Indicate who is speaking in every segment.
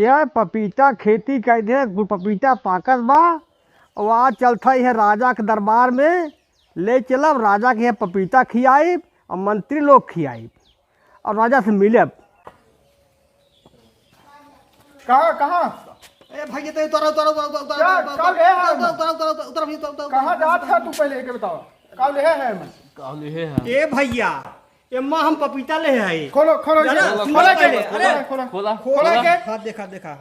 Speaker 1: भैया पपीता खेती कर दे पपीता पाकत बा और आज चलता है राजा के दरबार में ले चलब राजा के यहाँ पपीता खियाई और मंत्री लोग खियाई और राजा से मिलब।
Speaker 2: कहाँ कहाँ
Speaker 1: ए भैया तो उतर उतर उतर उतर
Speaker 2: कहाँ जात है तू पहले के बताओ कहाँ ले है मैं
Speaker 1: ए भैया एम्मा हम पपीता ले आई।
Speaker 2: खोलो खोलो खोला के खोला
Speaker 3: खोला
Speaker 2: खोला के
Speaker 1: हाँ देखा देखा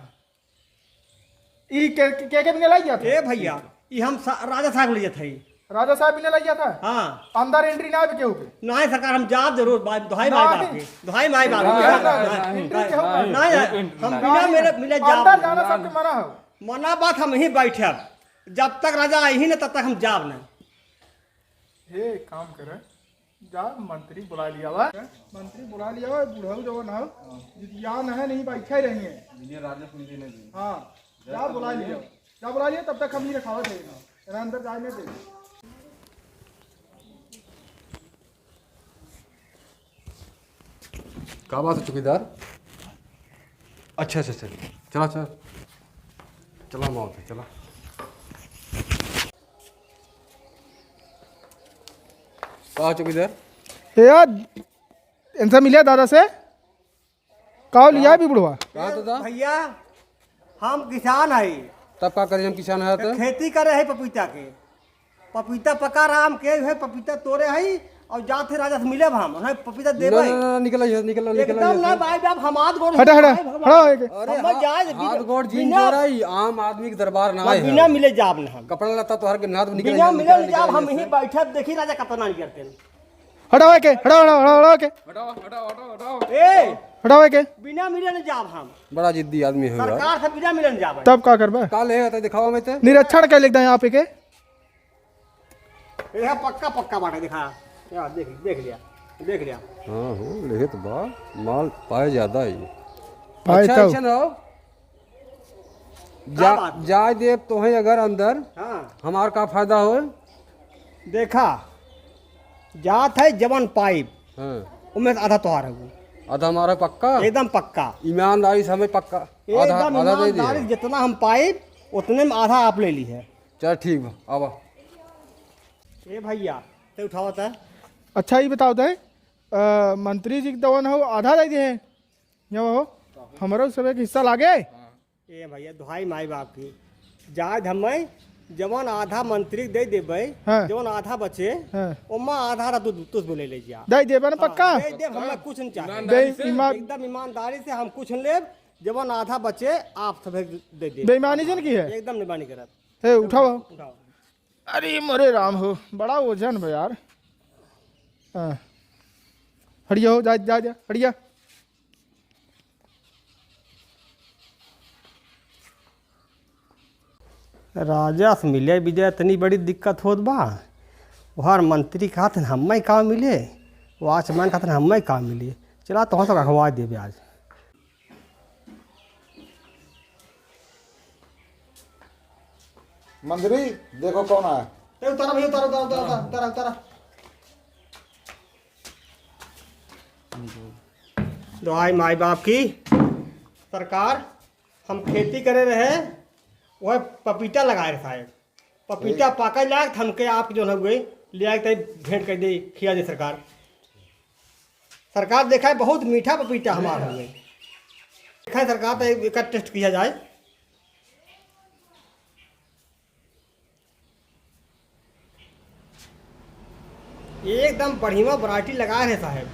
Speaker 2: ई के बिने लाई गया था
Speaker 1: ए भैया ये हम राजा साहब ले थे
Speaker 2: राजा साहब बिने लाई गया था।
Speaker 1: हाँ
Speaker 2: अंदर एंट्री ना के ऊपर
Speaker 1: नहीं सरकार हम जाब जरूर दुहाई माई बाप की दुहाई माई बाप की नहीं हम बिना मेरे मिले जाब
Speaker 2: अंदर जाना सबके मना हो
Speaker 1: मना बात हम यहीं बैठे जब तक राजा आई ही ना तब तक हम जाब नहीं।
Speaker 2: हे काम करे जा मंत्री बुला लिया हुआ मंत्री बुला लिया हुआ बूढ़ा जो ना जितियान है नहीं बैठे रहेंगे हाँ जा बुला लिया तब तक हम नहीं रखा थे अंदर जाने दे।
Speaker 4: क्या बात है चौकीदार? अच्छा अच्छा अच्छा चला चला चला माओ चला। कहा चौकीदार
Speaker 2: यार इनसे मिले दादा से कहो लिया भी बुढ़वा
Speaker 4: कहा दादा
Speaker 1: भैया हम किसान है
Speaker 4: तब का करें हम किसान है तो
Speaker 1: खेती करे है पपीता के पपीता पका राम के है पपीता तोड़े है और जाते राजा से मिले हम उन्हें पपीता देबे
Speaker 4: निकल निकल
Speaker 1: एकदम ना भाई बाप हम हाथ गोड़
Speaker 2: हटा हटा हटा
Speaker 4: अरे
Speaker 1: हम जाए
Speaker 4: हाथ गोड़ जीन हो रही आम आदमी के दरबार ना है
Speaker 1: बिना मिले जाब ना हम
Speaker 4: कपड़ा लता तो हर के नाथ निकल
Speaker 1: बिना मिले जाब हम यहीं बैठे देखी राजा कतना नहीं करते
Speaker 2: हटाओ के हटाओ हटाओ हटाओ के
Speaker 4: हटाओ हटाओ हटाओ हटाओ
Speaker 1: ए
Speaker 2: हटाओ के
Speaker 1: बिना मिले न जाब हम
Speaker 4: बड़ा जिद्दी आदमी है
Speaker 1: सरकार से बिना मिले न जाब
Speaker 2: तब का करबे
Speaker 4: काल है तो दिखाओ मैं ते
Speaker 2: निरीक्षण कर लेता यहाँ पे के
Speaker 1: ये पक्का पक्का बाटा दिखा यार देख लिया
Speaker 4: हां हो ले तो बा माल पाए ज्यादा है
Speaker 2: पाए
Speaker 4: अच्छा
Speaker 2: तो
Speaker 4: अच्छा ना जा दे तो है अगर अंदर
Speaker 1: हाँ
Speaker 4: हमार का फायदा हो
Speaker 1: देखा जात है जवन पाइप
Speaker 4: हां
Speaker 1: उनमें से आधा तोहार है
Speaker 4: आधा हमारा पक्का
Speaker 1: एकदम पक्का
Speaker 4: ईमानदारी से हमें पक्का आधा
Speaker 1: एकदम
Speaker 4: आधा दे
Speaker 1: ईमानदारी
Speaker 4: दिए
Speaker 1: जितना हम पाइप उतने में आधा आप ले ली है।
Speaker 4: चल ठीक बा आवा
Speaker 1: ए भैया ते उठाओ था
Speaker 2: अच्छा ही बताओ दे मंत्री जी दवन हो आधा दे दिए यो हो हमारा सब एक हिस्सा लागे
Speaker 1: ए भैया दुहाई माई बाप की जाज हमें जवन आधा मंत्री दे देबे
Speaker 2: हाँ।
Speaker 1: जवन आधा बचे
Speaker 2: हाँ।
Speaker 1: ओमा आधा रा तू बोले ले जा
Speaker 2: दे देबे ना पक्का
Speaker 1: दे दे हमें कुछ नहीं चाहिए
Speaker 2: बेईमान
Speaker 1: एकदम ईमानदारी से हम कुछ ले जवन आधा बचे आप सब दे दे
Speaker 2: बेईमानी जन की है
Speaker 1: एकदम निबानी करत
Speaker 2: हे उठाओ
Speaker 1: उठाओ
Speaker 2: अरे मरे राम हो बड़ा वजन है यार हाँ हटिया हो जा जा जा हटिया
Speaker 1: राजा से मिले विजय इतनी बड़ी दिक्कत होत बा वहाँ मंत्री कहा था हमें काम मिले वॉचमैन कहा था हमें काम मिले चला तो सब अखवा देवे आज
Speaker 5: मंत्री देखो कौन आया।
Speaker 1: उतारा भैया उतारा दुआई माई बाप की सरकार हम खेती करे रहे वह पपीता लगाए रहे साहब पपीता पाका लायक हमके आप जो है हुए ले आए तब भेंट कर दे खिया दे सरकार देखा है बहुत मीठा पपीता हमारा हुए देखा है सरकार तो एक टेस्ट किया जाए एकदम बढ़िया वैरायटी लगाए रहे साहब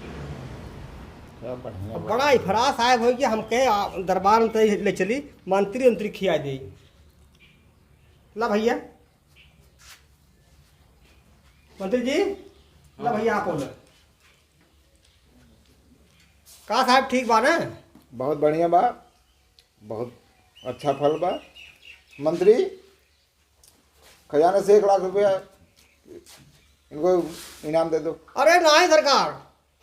Speaker 1: बड़ा इफरा साहब हो कि हम कहे दरबार में ले चली मंत्री खिया दे ला भैया मंत्री जी ला भैया आप बोलो का साहब ठीक बा ना
Speaker 5: बहुत बढ़िया बा बहुत अच्छा फल बा मंत्री खजाने से 1 लाख रुपया इनको इनाम दे दो।
Speaker 1: अरे नहीं सरकार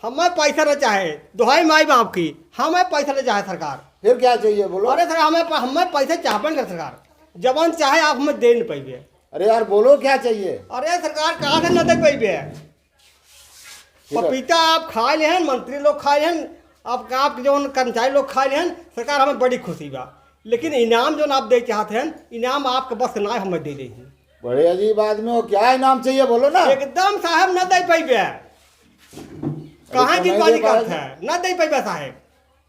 Speaker 1: हमें पैसा न चाहे दुहाई माई बाप की हमें पैसा न चाहे सरकार
Speaker 5: फिर क्या चाहिए बोलो।
Speaker 1: अरे सर हमें पैसे चाहबे कर सरकार जवान चाहे आप हमें दे नहीं पाइबे।
Speaker 5: अरे यार बोलो क्या चाहिए।
Speaker 1: अरे सरकार कहाँ से न दे पाइबे पपीता आप खा लें मंत्री लोग खा लें आप जो कर्मचारी लोग खा लें सरकार हमें बड़ी खुशी बा लेकिन इनाम जो आप दे चाहते हैं इनाम आपके बस ना हमें दे रही हैं।
Speaker 5: बड़े अजीब आदमी हो, क्या इनाम चाहिए बोलो ना।
Speaker 1: एकदम साहब न दे पैबे, कहाँ की
Speaker 5: नहीं
Speaker 1: बात
Speaker 5: दे
Speaker 1: करते
Speaker 5: पाएंगे।
Speaker 1: हैं, न दे पैबे साहब।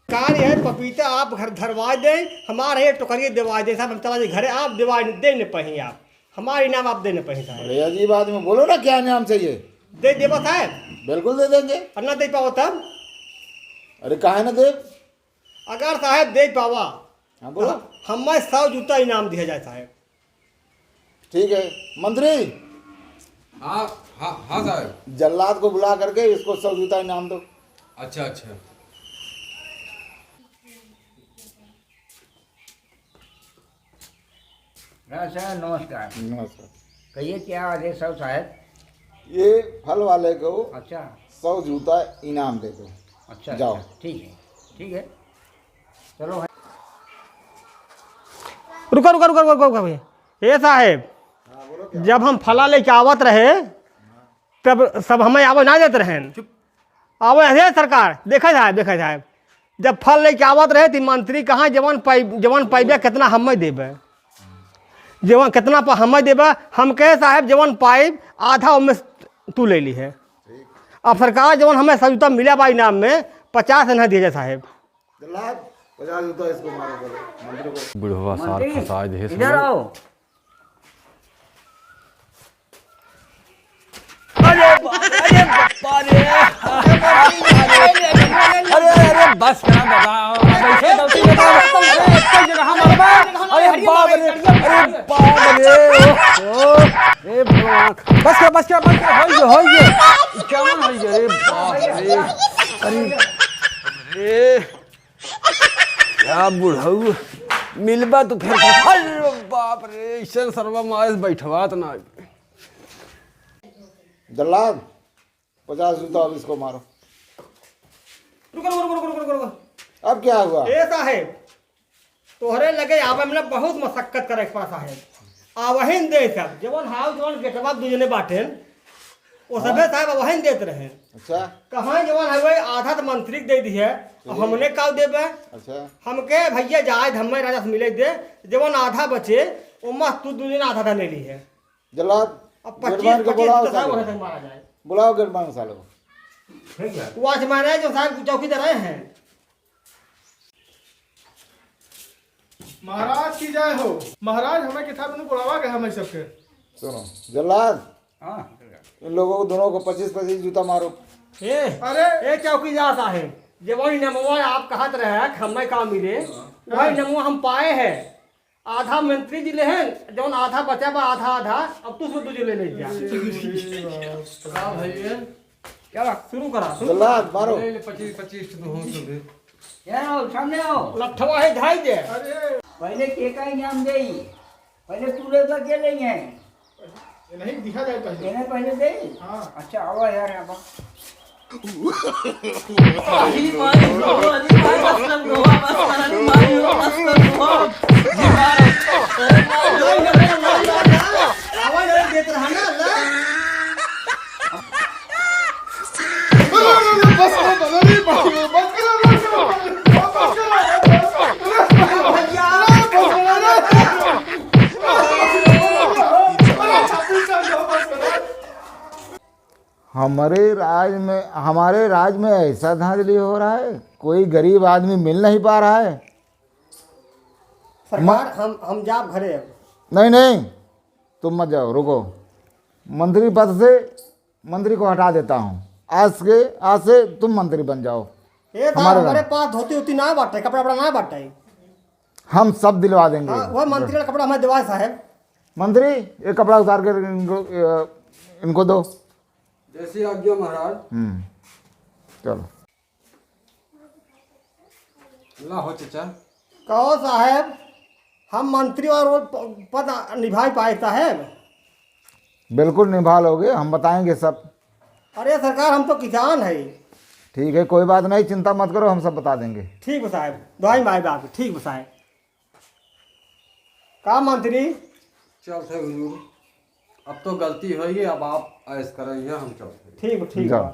Speaker 1: कार्य है पपीता आप घर धरवा दें, हमारे ये टोकरी दिवा दें साहब, हम चला जाए घरे, आप दिवा दे न पही, आप हमारे इनाम आप दे न पही साहब।
Speaker 5: बड़े अजीब आदमी, बोलो ना क्या इनाम चाहिए।
Speaker 1: दे देबा साहब,
Speaker 5: बिल्कुल दे देंगे।
Speaker 1: और न दे पाओ तब,
Speaker 5: अरे काहे ना दे।
Speaker 1: अगर साहब दे पावा
Speaker 5: हाँ बोलो।
Speaker 1: हमें 100 जूता इनाम दिया जाए साहब।
Speaker 5: ठीक है मंत्री,
Speaker 4: हाँ हाँ हाँ साहब।
Speaker 5: जल्लाद को बुला करके इसको 100 जूता इनाम दो।
Speaker 4: अच्छा अच्छा।
Speaker 3: सर नमस्कार।
Speaker 5: नमस्कार।
Speaker 3: कहिए क्या आदेश सब साहब।
Speaker 5: ये फल वाले को
Speaker 3: अच्छा
Speaker 5: 100 जूता इनाम दे दो।
Speaker 3: अच्छा
Speaker 5: जाओ।
Speaker 3: अच्छा, ठीक है चलो है।
Speaker 1: रुको रुको रुको रुको रुको ये साहब, जब हम फला लेके आवत रहे तब सब हमें आवे ना देते रहे, आवे है सरकार। देखे साहब जब फल लेके आवत रहे तो मंत्री कहाँ जवन पैबे कितना हमें देबे, जवन कितना हमें देबे, हम कहे साहब जवन पाइब आधा उनमें तू ले ली है। अब सरकार जवन हमें 100 जूता मिला बा इनाम में 50 नहीं दिया जाए साहब।
Speaker 5: जल्लाद 50 जूता इसको मारो बोलो मंत्री को।
Speaker 4: बुढ़वा सार
Speaker 3: मंत्री,
Speaker 4: फंसा दे
Speaker 3: इधर आओ।
Speaker 4: अरे बस करा बताओ, ऐसे गलती बताओ। अरे एक जगह मरबा। अरे बाप रे, अरे बाप रे। अरे भगवान, बस कर हो ये क्या मन है ये। अरे बाप रे, अरे क्या बुढ़ऊ मिलबा तो फिर। अरे बाप रे, ऐसे सर्वा मास बैठवा तो ना।
Speaker 5: जल्लाद 50 जूता अब इसको मारो।
Speaker 1: रुको
Speaker 5: अब क्या हुआ।
Speaker 1: ए साहेब, तोहरे लगे आवे में बहुत मशक्कत करे के पास साहेब, आवहिन दे सब जवन हाउ जवन गेटवा दुजने बाटे वो सबे साहब आवहिन देत रहे।
Speaker 5: अच्छा
Speaker 1: कहाँ जवन हवे आधा तो मंत्री के दे दी है, हमने का देबे।
Speaker 5: अच्छा
Speaker 1: हमके भैया जाए हमें राजा से मिले दे, जवन आधा बचे उमा तू दुजने आधा ले ली है।
Speaker 5: जल्लाद
Speaker 1: अब
Speaker 5: गेटमान
Speaker 1: 25
Speaker 5: को बुलाओ
Speaker 1: साहब
Speaker 5: साले
Speaker 1: वहाँ तक मारा जाए।
Speaker 5: बुलाओ गेटमान साले को।
Speaker 1: वॉचमैन है जो साहब चौकीदार हैं।
Speaker 2: महाराज की जय हो। महाराज हमें किताब में बुलावा गया हमें सबके।
Speaker 5: सुनो जल्लाद,
Speaker 3: हाँ
Speaker 5: इन लोगों को दोनों को 25-25 जूता मारो।
Speaker 1: ए चौकीदार साहब, जवन नमवा आप कहत रहे हमें का मिले वही नमवा हम पाए हैं। आधा मंत्री जी ले हैं, जवन आधा बचा बा आधा, अब तू उसमें तुझे ले जा।
Speaker 3: चलो
Speaker 1: शुरू करा
Speaker 5: जल्लाद मारो।
Speaker 4: 25 तो हो तो दे।
Speaker 3: यहाँ आओ, सामने आओ।
Speaker 1: लट्ठवा है ढाई दे।
Speaker 2: अरे
Speaker 3: पहले के का इनाम दे, पहले तू ले के लेंगे।
Speaker 2: ये नहीं दिखा जाए पहले।
Speaker 3: देने पहले दे।
Speaker 2: हाँ।
Speaker 3: अच्छा आओ यार यहाँ पर।
Speaker 1: आवाज देत रहा ना अल्लाह।
Speaker 2: बस करो, अरे बस
Speaker 5: हमारे राज में ऐसा धांधली हो रहा है, कोई गरीब आदमी मिल नहीं पा रहा है।
Speaker 1: सरकार हम जाब घरे अब।
Speaker 5: नहीं तुम मत जाओ, रुको। मंत्री पद से मंत्री को हटा देता हूँ। आज से तुम मंत्री बन जाओ।
Speaker 1: ए साहब हमारे पास धोती उती ना बाटे, कपड़ा वपड़ा ना बाटे।
Speaker 5: हम सब दिलवा देंगे।
Speaker 1: हाँ, वह मंत्री का कपड़ा हमें दिवाए साहब।
Speaker 5: मंत्री ये कपड़ा उतार कर इनको दो।
Speaker 4: जैसी आज्ञा महाराज।
Speaker 5: चलो
Speaker 4: ला हो चाचा।
Speaker 1: कहो साहब, हम मंत्री और पद निभा पाए साहब।
Speaker 5: बिल्कुल निभा लोगे, हम बताएंगे सब।
Speaker 1: अरे सरकार हम तो किसान है।
Speaker 5: ठीक है कोई बात नहीं, चिंता मत करो, हम सब बता देंगे।
Speaker 1: ठीक है साहब, दवाई माए बाप ठीक है साहब। का मंत्री
Speaker 4: चल थे हुजूर, अब तो गलती हुई है, अब आप ऐस करेंगे, हम चलते।
Speaker 1: ठीक है
Speaker 5: जाओ।